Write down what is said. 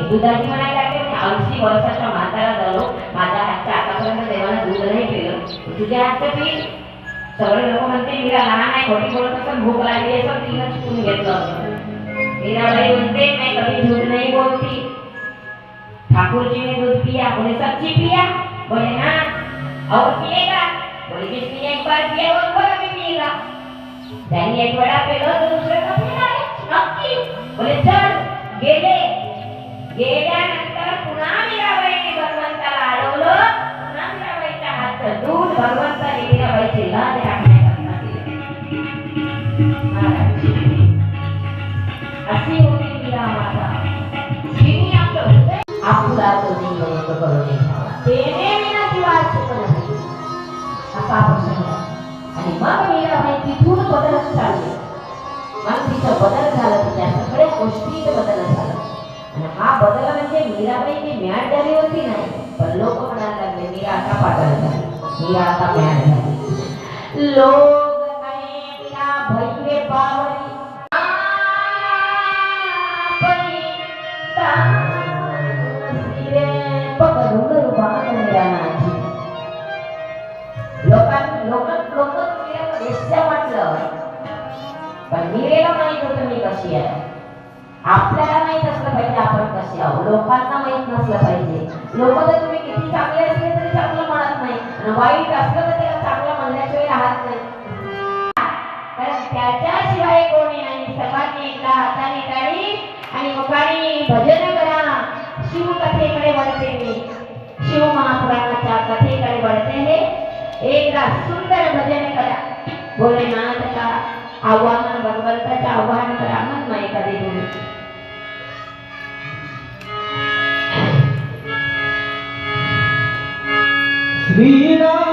दुधाची म्हणायला लागते 80 वर्षाचा म्हातारा झालो, माझ्या हातचं आतापर्यंत देवाला दूध नाही पिलं, तुझ्या हातचं पी. सगळे लोक म्हणते मीरा लहान आहे, खोटी बोलत असं, भूक लागली असं, तिनं चुकून घेतलं असं. मीराबाई म्हणते मैं कभी झूठ नहीं बोलती, ठाकुर जी ने दूध पिया, बोले सच्ची पिया, बोले हाँ, और पिएगा, बोले जिसने एक बार पिया वो दोबारा भी पिएगा, त्यांनी एक वेळा पिलं तर दुसरे का पिणार नक्की, बोले चल. गेल्यानंतर पुन्हा मीराबाईने भगवंताला अडवलं, पुन्हा मीराबाईच्या हातचं दूध भगवंताने मीराबाईची लाज राखण्याकरता दिलं. अशी होती मीरा माता, जिने आपलं हृदय आपुला तो देव करून तेने विना जीवा सुख नाही असा प्रसंग. आणि मग मीराबाई तिथून बदलत चालली. मग तिचं बदल झालं, तिच्या सगळ्या गोष्टीत बदल झाला. आणि हा बदल म्हणजे मीराबाई ती मॅड झाली होती नाही, पण लोक म्हणायला लागले मीरा आता पागल झाली, मीरा आता मॅड झाली. लोक कहे मीरा भैले बावरी पण मीरेला माहित होतं मी कशी आहे. आपल्याला माहित असलं पाहिजे आपण कशी आहोत, लोकांना माहित नसलं पाहिजे. लोक तर तुम्ही किती चांगले असले तरी चांगलं म्हणत नाही, आणि वाईट असलं तर त्याला चांगलं म्हणण्याशिवाय राहत नाही. कारण त्याच्याशिवाय कोणी नाही. सर्वांनी एकदा हाताने टाळी आणि मुखाने भजन करा. शिवकथेकडे वळते मी, शिव महापुराणाच्या कथेकडे वळते हे. एकदा सुंदर भजन करा, भोलेनाथ का आव्हान, भगवंताचं आव्हान करा. मग नाही कधी तुम्ही श्रीराम